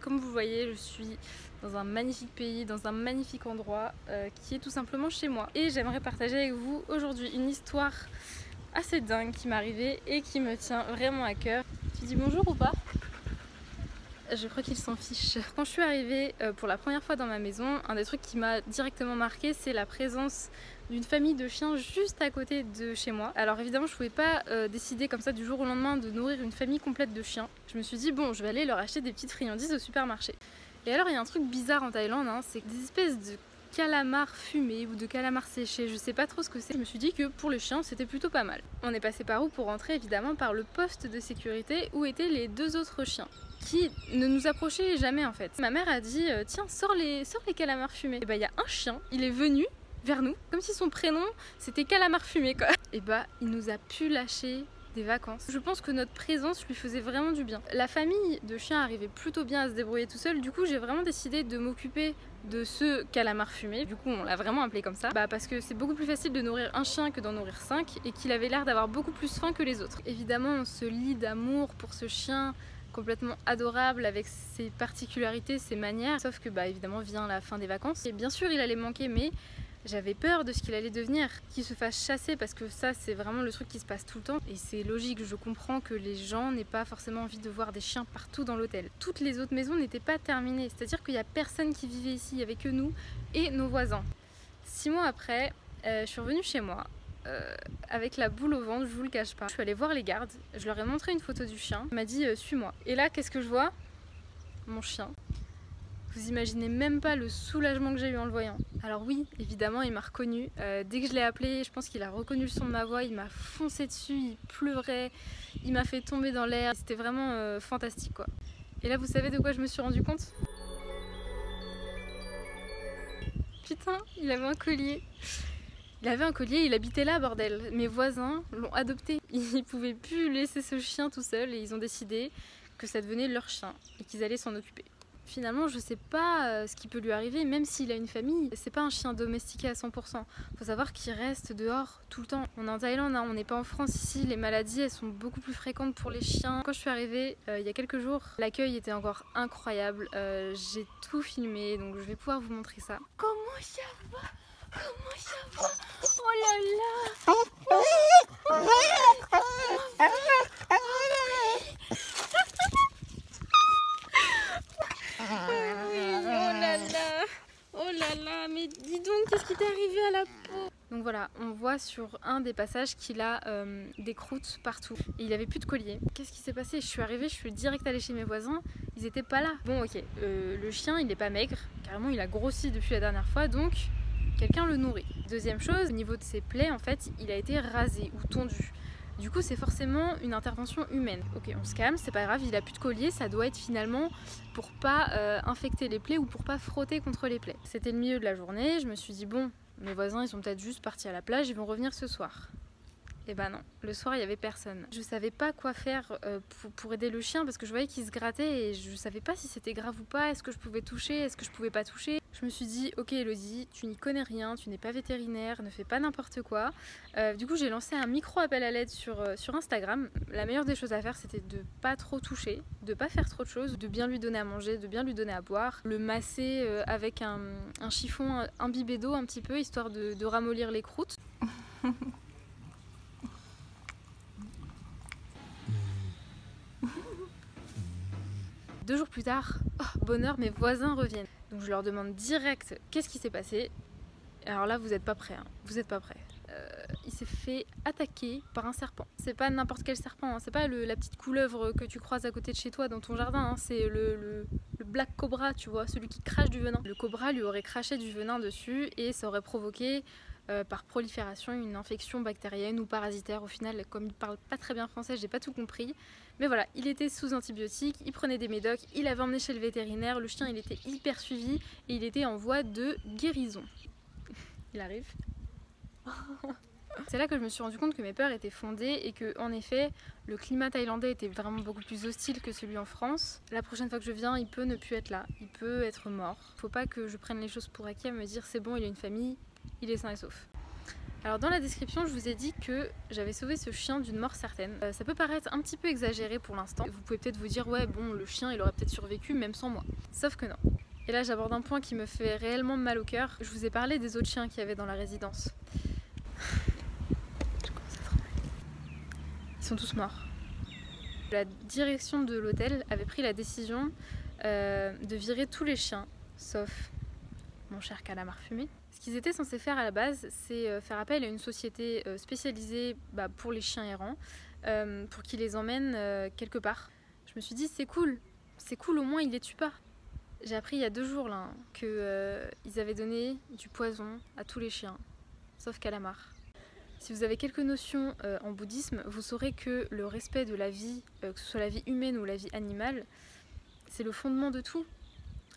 comme vous voyez, je suis dans un magnifique pays, dans un magnifique endroit qui est tout simplement chez moi. Et j'aimerais partager avec vous aujourd'hui une histoire assez dingue qui m'est arrivée et qui me tient vraiment à cœur. Tu dis bonjour ou pas? Je crois qu'il s'en fiche. Quand je suis arrivée pour la première fois dans ma maison, un des trucs qui m'a directement marqué, c'est la présence d'une famille de chiens juste à côté de chez moi. Alors évidemment, je pouvais pas décider comme ça du jour au lendemain de nourrir une famille complète de chiens. Je me suis dit bon, je vais aller leur acheter des petites friandises au supermarché. Et alors il y a un truc bizarre en Thaïlande, hein, c'est des espèces de calamars fumés ou de calamars séchés, je sais pas trop ce que c'est. Je me suis dit que pour les chiens c'était plutôt pas mal. On est passé par où pour rentrer? Évidemment par le poste de sécurité où étaient les deux autres chiens qui ne nous approchaient jamais en fait. Ma mère a dit tiens, sors les calamars fumés. Et bah il y a un chien, il est venu vers nous comme si son prénom c'était calamar fumé quoi. Et bah il nous a pu lâcher des vacances. Je pense que notre présence lui faisait vraiment du bien. La famille de chiens arrivait plutôt bien à se débrouiller tout seul, du coup j'ai vraiment décidé de m'occuper de ce calamar fumé. Du coup on l'a vraiment appelé comme ça, parce que c'est beaucoup plus facile de nourrir un chien que d'en nourrir 5 et qu'il avait l'air d'avoir beaucoup plus faim que les autres. Évidemment on se lie d'amour pour ce chien complètement adorable avec ses particularités, ses manières, sauf que évidemment vient la fin des vacances et bien sûr il allait manquer, mais j'avais peur de ce qu'il allait devenir, qu'il se fasse chasser, parce que ça c'est vraiment le truc qui se passe tout le temps et c'est logique, je comprends que les gens n'aient pas forcément envie de voir des chiens partout dans l'hôtel. Toutes les autres maisons n'étaient pas terminées, c'est-à-dire qu'il n'y a personne qui vivait ici, il n'y avait que nous et nos voisins. 6 mois après, je suis revenue chez moi avec la boule au ventre, je vous le cache pas. Je suis allée voir les gardes, je leur ai montré une photo du chien, il m'a dit suis-moi. Et là qu'est-ce que je vois? Mon chien. Vous imaginez même pas le soulagement que j'ai eu en le voyant. Alors oui, évidemment, il m'a reconnu. Dès que je l'ai appelé, je pense qu'il a reconnu le son de ma voix, il m'a foncé dessus, il pleurait, il m'a fait tomber dans l'air. C'était vraiment fantastique quoi. Et là, vous savez de quoi je me suis rendu compte? Putain, il avait un collier. Il avait un collier, il habitait là, bordel. Mes voisins l'ont adopté. Ils pouvaient plus laisser ce chien tout seul et ils ont décidé que ça devenait leur chien et qu'ils allaient s'en occuper. Finalement, je sais pas ce qui peut lui arriver, même s'il a une famille. C'est pas un chien domestiqué à 100%. Faut savoir qu'il reste dehors tout le temps. On est en Thaïlande, hein, on n'est pas en France ici. Les maladies, elles sont beaucoup plus fréquentes pour les chiens. Quand je suis arrivée il y a quelques jours, l'accueil était encore incroyable. J'ai tout filmé, donc je vais pouvoir vous montrer ça. Comment ça va? Comment ça va? Oh là là! Oh là là, mais dis donc, qu'est-ce qui t'est arrivé à la peau? Donc voilà, on voit sur un des passages qu'il a des croûtes partout. Et il avait plus de collier. Qu'est-ce qui s'est passé? Je suis arrivée, je suis direct allée chez mes voisins, ils étaient pas là. Bon ok, le chien il est pas maigre, carrément il a grossi depuis la dernière fois, donc quelqu'un le nourrit. Deuxième chose, au niveau de ses plaies, en fait, il a été rasé ou tondu. Du coup, c'est forcément une intervention humaine. Ok, on se calme, c'est pas grave, il a plus de collier, ça doit être finalement pour pas infecter les plaies ou pour pas frotter contre les plaies. C'était le milieu de la journée, je me suis dit bon, mes voisins ils sont peut-être juste partis à la plage, ils vont revenir ce soir. Et bah non, le soir il y avait personne. Je savais pas quoi faire pour aider le chien parce que je voyais qu'il se grattait et je savais pas si c'était grave ou pas, est-ce que je pouvais toucher, est-ce que je pouvais pas toucher. Je me suis dit ok Elodie, tu n'y connais rien, tu n'es pas vétérinaire, ne fais pas n'importe quoi. Du coup j'ai lancé un micro appel à l'aide sur Instagram. La meilleure des choses à faire c'était de pas trop toucher, de pas faire trop de choses, de bien lui donner à manger, de bien lui donner à boire, le masser avec un chiffon imbibé d'eau un petit peu histoire de ramollir les croûtes. 2 jours plus tard, oh, bonheur, mes voisins reviennent. Donc je leur demande direct qu'est-ce qui s'est passé. Alors là, vous n'êtes pas prêts, hein. Vous n'êtes pas prêts. Il s'est fait attaquer par un serpent. C'est pas n'importe quel serpent, hein. C'est pas la petite couleuvre que tu croises à côté de chez toi dans ton jardin, hein. C'est le black cobra, tu vois, celui qui crache du venin. Le cobra lui aurait craché du venin dessus et ça aurait provoqué par prolifération une infection bactérienne ou parasitaire. Au final, comme il parle pas très bien français, j'ai pas tout compris. Mais voilà, il était sous antibiotiques, il prenait des médocs, il l'avait emmené chez le vétérinaire, le chien il était hyper suivi et il était en voie de guérison. Il arrive. C'est là que je me suis rendu compte que mes peurs étaient fondées et que, en effet, le climat thaïlandais était vraiment beaucoup plus hostile que celui en France. La prochaine fois que je viens, il peut ne plus être là, il peut être mort. Faut pas que je prenne les choses pour acquis à me dire c'est bon, il a une famille, il est sain et sauf. Alors dans la description, je vous ai dit que j'avais sauvé ce chien d'une mort certaine. Ça peut paraître un petit peu exagéré pour l'instant. Vous pouvez peut-être vous dire ouais bon, le chien il aurait peut-être survécu même sans moi. Sauf que non. Et là j'aborde un point qui me fait réellement mal au cœur. Je vous ai parlé des autres chiens qu'il y avait dans la résidence. Ils sont tous morts. La direction de l'hôtel avait pris la décision de virer tous les chiens, sauf mon cher calamar fumé. Ce qu'ils étaient censés faire à la base, c'est faire appel à une société spécialisée pour les chiens errants, pour qu'ils les emmènent quelque part. Je me suis dit c'est cool au moins ils les tuent pas. J'ai appris il y a 2 jours là qu'ils avaient donné du poison à tous les chiens, sauf calamar. Si vous avez quelques notions en bouddhisme, vous saurez que le respect de la vie, que ce soit la vie humaine ou la vie animale, c'est le fondement de tout.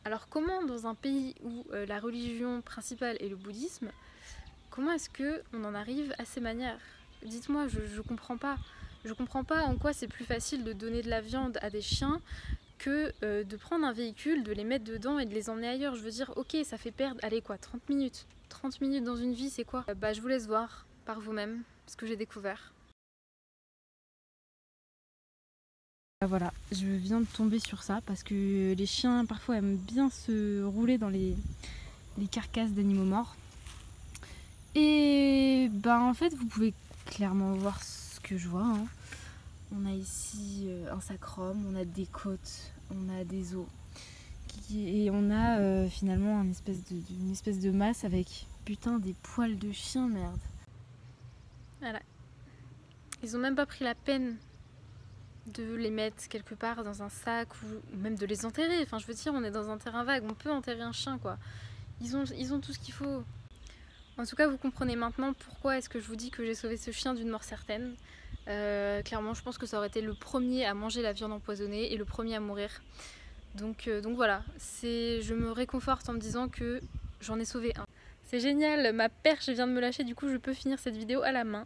Alors comment dans un pays où la religion principale est le bouddhisme, comment est-ce qu'on en arrive à ces manières? Dites-moi, je comprends pas. Je comprends pas en quoi c'est plus facile de donner de la viande à des chiens que de prendre un véhicule, de les mettre dedans et de les emmener ailleurs. Je veux dire, ok, ça fait perdre, allez quoi, 30 minutes. 30 minutes dans une vie, c'est quoi? Je vous laisse voir par vous-même ce que j'ai découvert. Voilà, je viens de tomber sur ça parce que les chiens parfois aiment bien se rouler dans les carcasses d'animaux morts. Et en fait vous pouvez clairement voir ce que je vois. Hein. On a ici un sacrum, on a des côtes, on a des os. Et on a finalement une espèce de masse avec putain des poils de chien, merde. Voilà. Ils ont même pas pris la peine de les mettre quelque part dans un sac ou même de les enterrer. Enfin, je veux dire, on est dans un terrain vague, on peut enterrer un chien, quoi. Ils ont tout ce qu'il faut. En tout cas, vous comprenez maintenant pourquoi est-ce que je vous dis que j'ai sauvé ce chien d'une mort certaine. Clairement, je pense que ça aurait été le premier à manger la viande empoisonnée et le premier à mourir. Donc voilà, je me réconforte en me disant que j'en ai sauvé un. C'est génial, ma perche vient de me lâcher, du coup je peux finir cette vidéo à la main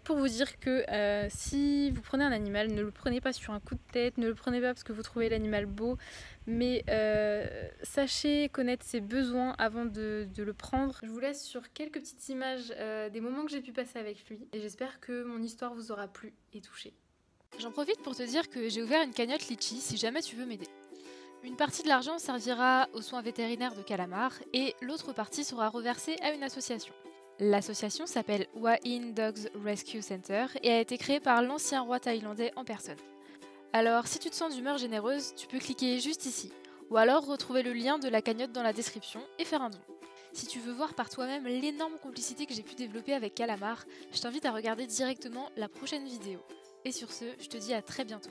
pour vous dire que si vous prenez un animal, ne le prenez pas sur un coup de tête, ne le prenez pas parce que vous trouvez l'animal beau, mais sachez connaître ses besoins avant de le prendre. Je vous laisse sur quelques petites images des moments que j'ai pu passer avec lui et j'espère que mon histoire vous aura plu et touché. J'en profite pour te dire que j'ai ouvert une cagnotte Litchi si jamais tu veux m'aider. Une partie de l'argent servira aux soins vétérinaires de Calamar et l'autre partie sera reversée à une association. L'association s'appelle Wahin Dogs Rescue Center et a été créée par l'ancien roi thaïlandais en personne. Alors si tu te sens d'humeur généreuse, tu peux cliquer juste ici, ou alors retrouver le lien de la cagnotte dans la description et faire un don. Si tu veux voir par toi-même l'énorme complicité que j'ai pu développer avec Calamar, je t'invite à regarder directement la prochaine vidéo. Et sur ce, je te dis à très bientôt.